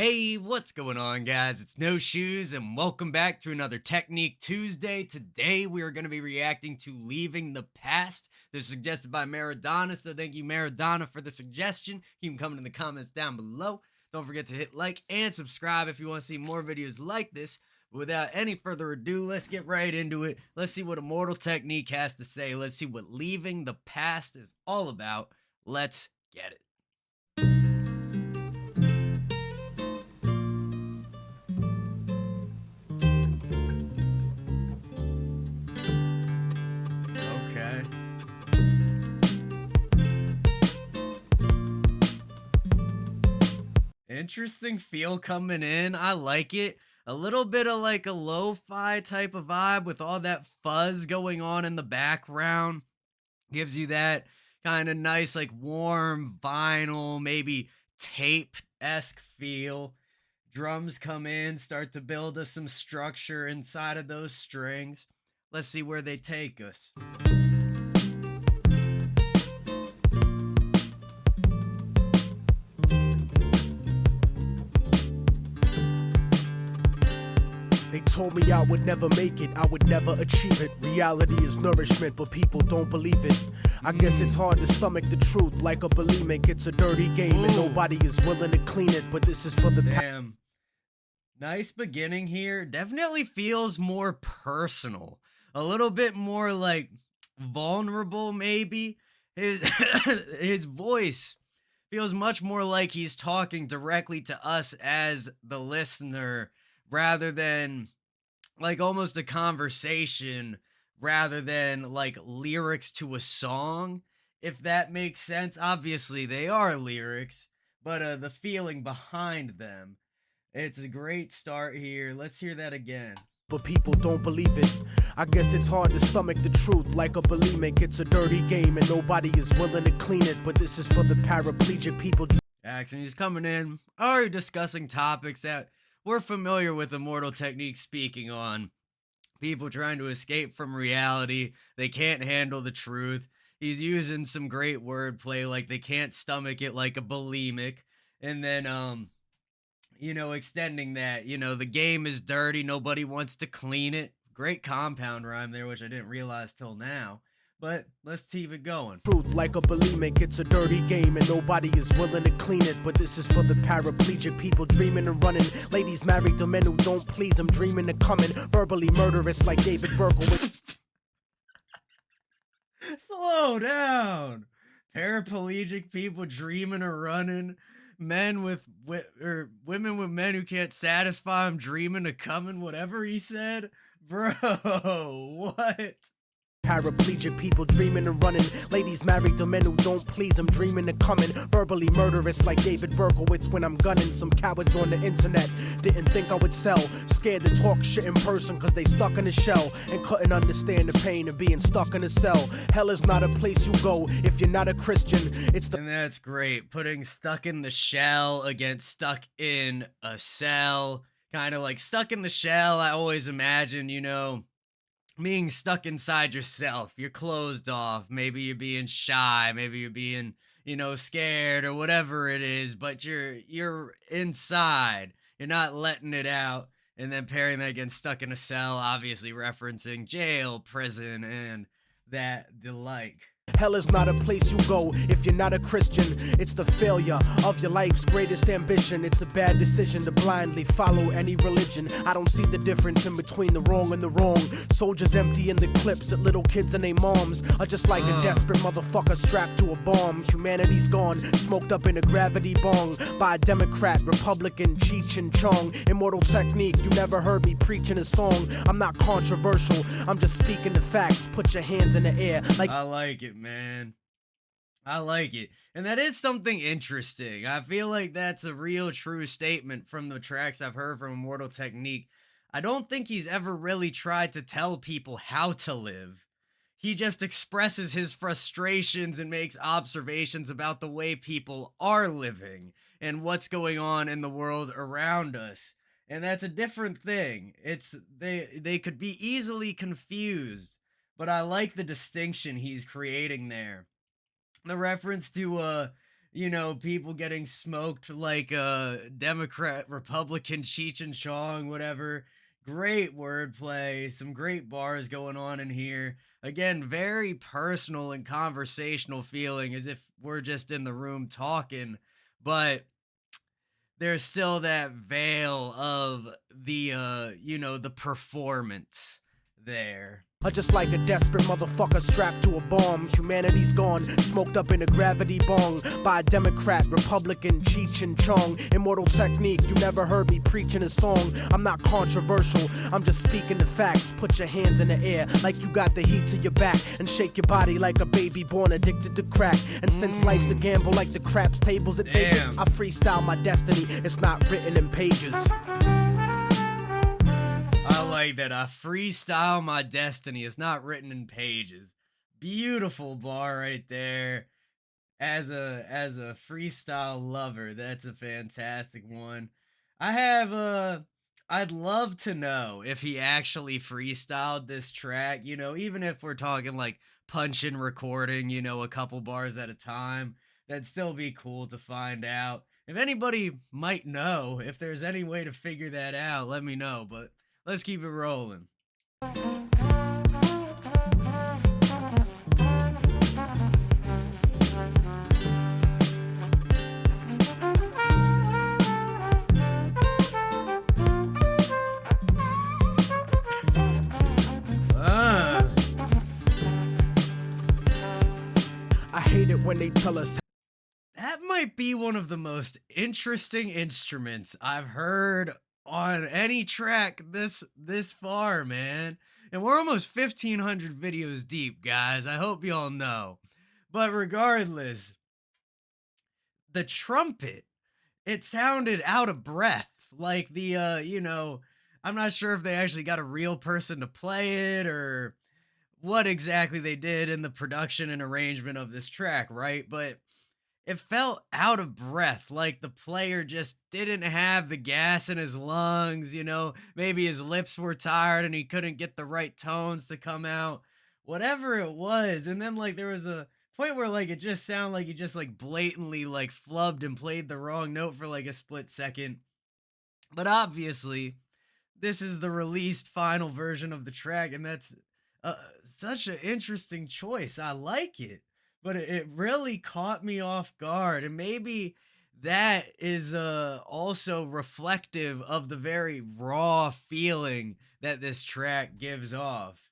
Hey, what's going on, guys? It's No Shoes, and welcome back to another Technique Tuesday. Today, we are going to be reacting to Leaving the Past. This is suggested by Maradona, so thank you, Maradona, for the suggestion. Keep them coming in the comments down below. Don't forget to hit like and subscribe if you want to see more videos like this. But without any further ado, let's get right into it. Let's see what Immortal Technique has to say. Let's see what Leaving the Past is all about. Let's get it. Okay. Interesting feel coming in. I like it. A little bit of like a lo-fi type of vibe with all that fuzz going on in the background. Gives you that kind of nice, like warm vinyl, maybe tape-esque feel. Drums come in, start to build us some structure inside of those strings. Let's see where they take us. They told me I would never make it, I would never achieve it. Reality is nourishment, but people don't believe it. I guess it's hard to stomach the truth like a bulimic. It's a dirty game and nobody is willing to clean it, but this is for the Damn. Nice beginning here. Definitely feels more personal. A little bit more like vulnerable, maybe. His his voice feels much more like he's talking directly to us as the listener rather than like almost a conversation rather than like lyrics to a song, if that makes sense. Obviously they are lyrics, but the feeling behind them. It's a great start here. Let's hear that again. but people don't believe it. I guess it's hard to stomach the truth like a bulimic. It's a dirty game and nobody is willing to clean it, but this is for the paraplegic people. Action. He's coming in, already discussing topics that we're familiar with Immortal Technique speaking on. People trying to escape from reality. They can't handle the truth. He's using some great wordplay, like they can't stomach it like a bulimic. And then, extending that, the game is dirty. Nobody wants to clean it. Great compound rhyme there, which I didn't realize till now. But let's keep it going. Truth like a bulimic, it's a dirty game and nobody is willing to clean it, but this is for the paraplegic people dreaming and running. Ladies married to men who don't please them, dreaming of coming. Verbally murderous like David Berkowitz. Slow down. Paraplegic people dreaming of running. Men or women with men who can't satisfy them dreaming of coming. Whatever he said, bro. What? Paraplegic people dreaming and running. Ladies married to men who don't please them, dreaming of coming. Verbally murderous like David Berkowitz when I'm gunning. Some cowards on the internet didn't think I would sell. Scared to talk shit in person cause they stuck in a shell and couldn't understand the pain of being stuck in a cell. Hell is not a place you go if you're not a Christian. It's the And that's great. Putting stuck in the shell against stuck in a cell. Kind of like stuck in the shell. I always imagine, being stuck inside yourself. You're closed off. Maybe you're being shy. Maybe you're being, scared or whatever it is, but you're inside. You're not letting it out. And then pairing that against stuck in a cell, obviously referencing jail, prison, and the like. Hell is not a place you go if you're not a Christian. It's the failure of your life's greatest ambition. It's a bad decision to blindly follow any religion. I don't see the difference in between the wrong and the wrong. Soldiers emptying the clips at little kids and their moms are just like a desperate motherfucker strapped to a bomb. Humanity's gone, smoked up in a gravity bong by a Democrat, Republican, Cheech and Chong. Immortal Technique, you never heard me preaching a song. I'm not controversial, I'm just speaking the facts. Put your hands in the air like I like it, man. I like it. And that is something interesting. I feel like that's a real true statement from the tracks I've heard from Immortal Technique. I don't think he's ever really tried to tell people how to live. He just expresses his frustrations and makes observations about the way people are living and what's going on in the world around us. And that's a different thing. They could be easily confused, but I like the distinction he's creating there. The reference to people getting smoked like Democrat, Republican, Cheech and Chong, whatever. Great wordplay, some great bars going on in here. Again, very personal and conversational feeling as if we're just in the room talking, but there's still that veil of the performance there. Or just like a desperate motherfucker strapped to a bomb. Humanity's gone, smoked up in a gravity bong by a Democrat, Republican, Cheech and Chong. Immortal technique, you never heard me preaching a song. I'm not controversial, I'm just speaking the facts. Put your hands in the air like you got the heat to your back, and shake your body like a baby born addicted to crack. And since life's a gamble like the craps tables at Vegas, I freestyle my destiny, it's not written in pages. I like that. I freestyle my destiny. It's not written in pages. Beautiful bar right there. As a freestyle lover, that's a fantastic one. I have I'd love to know if he actually freestyled this track, even if we're talking like punch and recording, a couple bars at a time. That'd still be cool to find out. If anybody might know, if there's any way to figure that out, let me know, but let's keep it rolling. Ah. I hate it when they tell us. That might be one of the most interesting instruments I've heard on any track this far, man. And we're almost 1500 videos deep, guys. I hope y'all know. But regardless, the trumpet, it sounded out of breath. Like I'm not sure if they actually got a real person to play it or what exactly they did in the production and arrangement of this track, right? But it felt out of breath, like the player just didn't have the gas in his lungs, maybe his lips were tired and he couldn't get the right tones to come out, whatever it was. And then like there was a point where like it just sounded like he just like blatantly like flubbed and played the wrong note for like a split second. But obviously, this is the released final version of the track, and that's such an interesting choice. I like it, but it really caught me off guard, and maybe that is also reflective of the very raw feeling that this track gives off.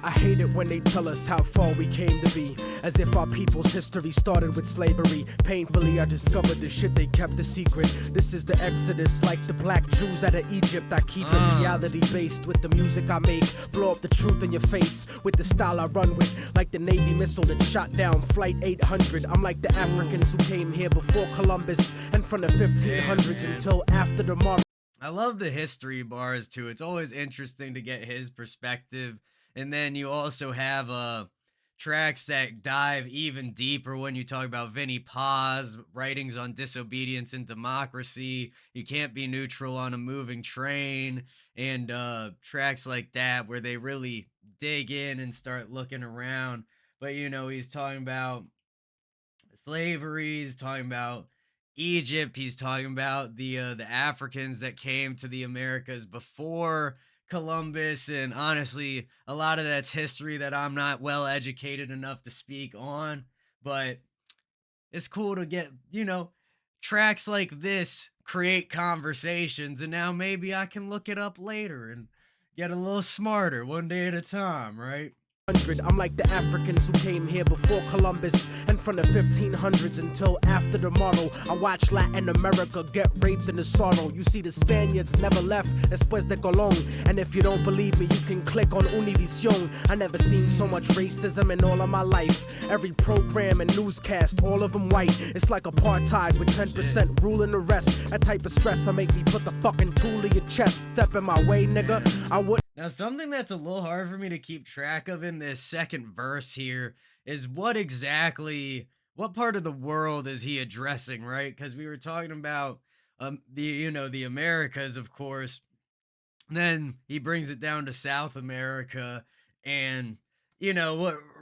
I hate it when they tell us how far we came to be, as if our people's history started with slavery. Painfully, I discovered the shit they kept a secret. This is the Exodus, like the black Jews out of Egypt. I keep it reality based with the music I make. Blow up the truth in your face with the style I run with, like the Navy missile that shot down Flight 800. I'm like the Africans who came here before Columbus, and from the 1500s until after the modern. I love the history bars too. It's always interesting to get his perspective. And then you also have tracks that dive even deeper when you talk about Vinnie Paz writings on disobedience and democracy. You can't be neutral on a moving train, and tracks like that where they really dig in and start looking around. But he's talking about slavery. He's talking about Egypt. He's talking about the Africans that came to the Americas before Columbus, and honestly, a lot of that's history that I'm not well educated enough to speak on. But it's cool to get tracks like this create conversations, and now maybe I can look it up later and get a little smarter one day at a time, right? I'm like the Africans who came here before Columbus, and from the 1500s until after tomorrow. I watch Latin America get raped in the sorrow. You see, the Spaniards never left después de Colón. And if you don't believe me, you can click on Univision. I never seen so much racism in all of my life. Every program and newscast, all of them white. It's like apartheid with 10% ruling the rest. That type of stress will make me put the fucking tool in your chest. Step in my way, nigga, I would. Now, something that's a little hard for me to keep track of in this second verse here is what part of the world is he addressing, right? Because we were talking about the Americas, of course. Then he brings it down to South America, and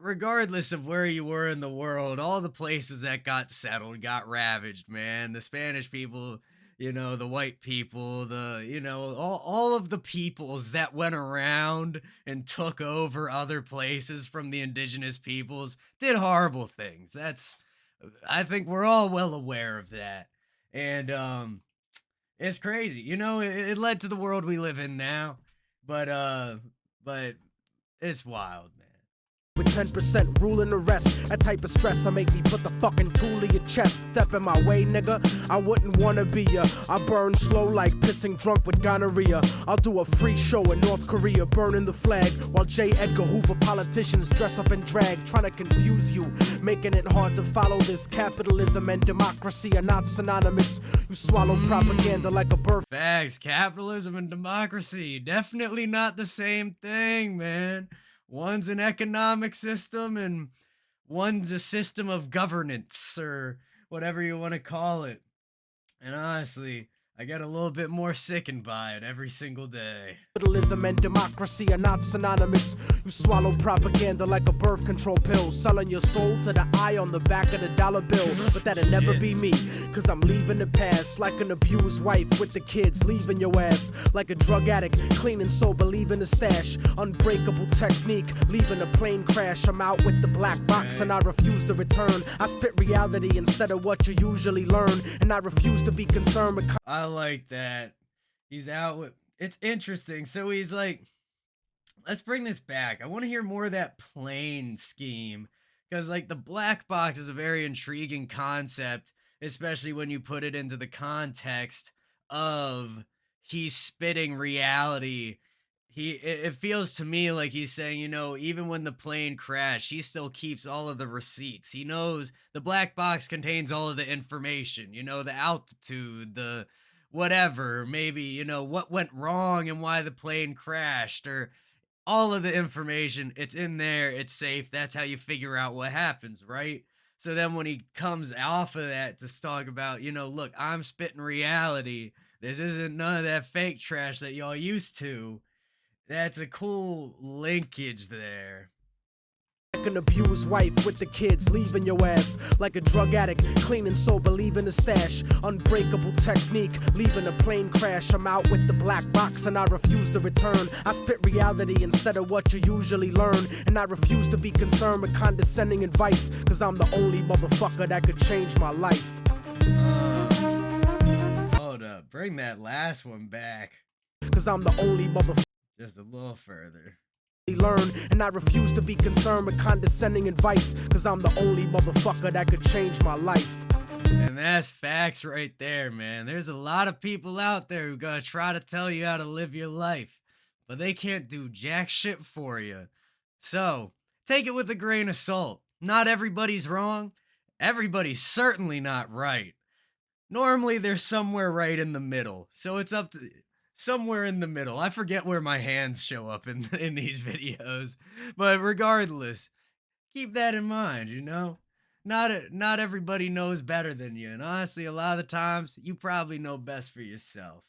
regardless of where you were in the world, all the places that got settled got ravaged, man. The Spanish people, the white people, all of the peoples that went around and took over other places from the indigenous peoples did horrible things. I think we're all well aware of that. And it's crazy. It led to the world we live in now. But it's wild, man. With 10% ruling the rest. That type of stress I make me put the fucking tool in your chest. Step in my way, nigga. I wouldn't wanna be ya. I burn slow like pissing drunk with gonorrhea. I'll do a free show in North Korea, burning the flag. While J. Edgar Hoover politicians dress up in drag, trying to confuse you, making it hard to follow this. Capitalism and democracy are not synonymous. You swallow propaganda like a bird. Facts. Capitalism and democracy. Definitely not the same thing, man. One's an economic system and one's a system of governance, or whatever you want to call it. And honestly, I get a little bit more sickened by it every single day. Capitalism and democracy are not synonymous. You swallow propaganda like a birth control pill, selling your soul to the eye on the back of the dollar bill. But that'll never be me, cause I'm leaving the past. Like an abused wife with the kids, leaving your ass. Like a drug addict, clean and sober, leaving the stash. Unbreakable technique, leaving a plane crash. I'm out with the black box and I refuse to return. I spit reality instead of what you usually learn, and I refuse to be concerned with. I like that. He's out with... It's interesting. So he's like, let's bring this back. I want to hear more of that plane scheme. Because, like, the black box is a very intriguing concept, especially when you put it into the context of he's spitting reality. It feels to me like he's saying, even when the plane crashed, he still keeps all of the receipts. He knows the black box contains all of the information, the altitude, the whatever, maybe, what went wrong and why the plane crashed, or all of the information. It's in there. It's safe. That's how you figure out what happens, right? So then when he comes off of that to talk about, look, I'm spitting reality. This isn't none of that fake trash that y'all used to. That's a cool linkage there. Like an abused wife with the kids, leaving your ass. Like a drug addict, clean and sober, leaving the stash. Unbreakable technique, leaving a plane crash. I'm out with the black box and I refuse to return. I spit reality instead of what you usually learn, and I refuse to be concerned with condescending advice, cause I'm the only motherfucker that could change my life. Hold up, bring that last one back. Cause I'm the only motherfucker. Just a little further. Learn, and I refuse to be concerned with condescending advice, cause I'm the only motherfucker that could change my life. And that's facts right there, man. There's a lot of people out there who gonna try to tell you how to live your life, but they can't do jack shit for you. So take it with a grain of salt. Not everybody's wrong. Everybody's certainly not right. Normally they're somewhere right in the middle. So it's up to somewhere in the middle. I forget where my hands show up in these videos, but regardless, keep that in mind. Not everybody knows better than you, and honestly, a lot of the times you probably know best for yourself.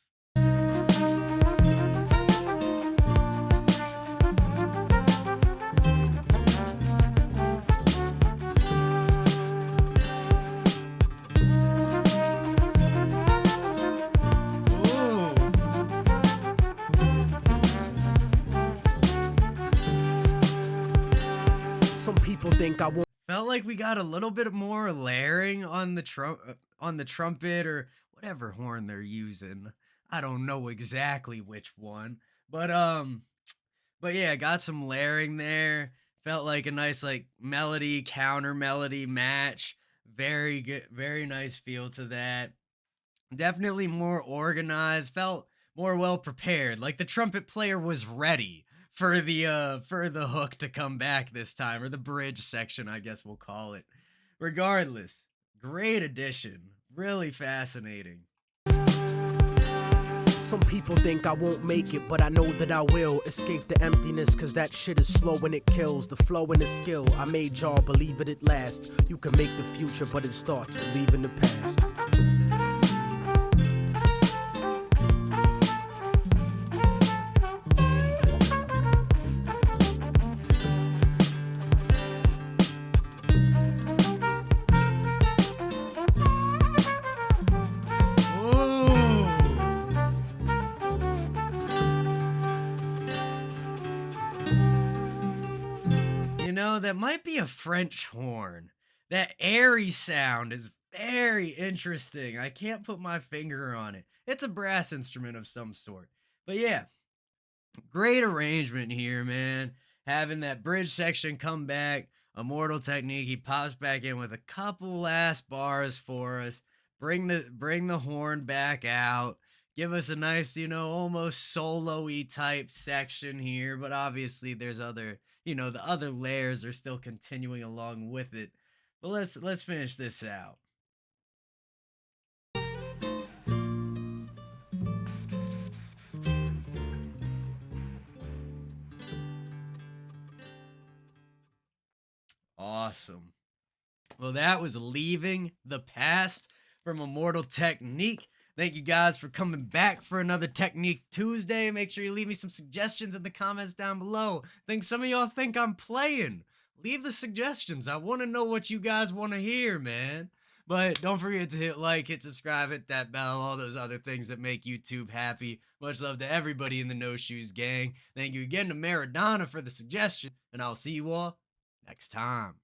People think I won't. Felt like we got a little bit more layering on the trumpet or whatever horn they're using. I don't know exactly which one, but yeah, got some layering there. Felt like a nice melody counter melody match. Very good, very nice feel to that. Definitely more organized. Felt more well prepared. Like the trumpet player was ready for the hook to come back this time, or the bridge section, I guess we'll call it. Regardless, great addition. Really fascinating. Some people think I won't make it, but I know that I will escape the emptiness, cause that shit is slow and it kills. The flow and the skill, I made y'all believe it at last. You can make the future, but it starts with leaving the past. French horn. That airy sound is very interesting. I can't put my finger on it. It's a brass instrument of some sort. But yeah, great arrangement here, man. Having that bridge section come back, Immortal technique. He pops back in with a couple last bars for us. Bring the horn back out. Give us a nice, almost solo-y type section here. But obviously, there's the other layers are still continuing along with it. But let's finish this out. Awesome. Well, that was Leaving the Past from Immortal Technique. Thank you guys for coming back for another Technique Tuesday. Make sure you leave me some suggestions in the comments down below. Think some of y'all think I'm playing. Leave the suggestions. I want to know what you guys want to hear, man. But don't forget to hit like, hit subscribe, hit that bell, all those other things that make YouTube happy. Much love to everybody in the No Shoes gang. Thank you again to Maradona for the suggestion, and I'll see you all next time.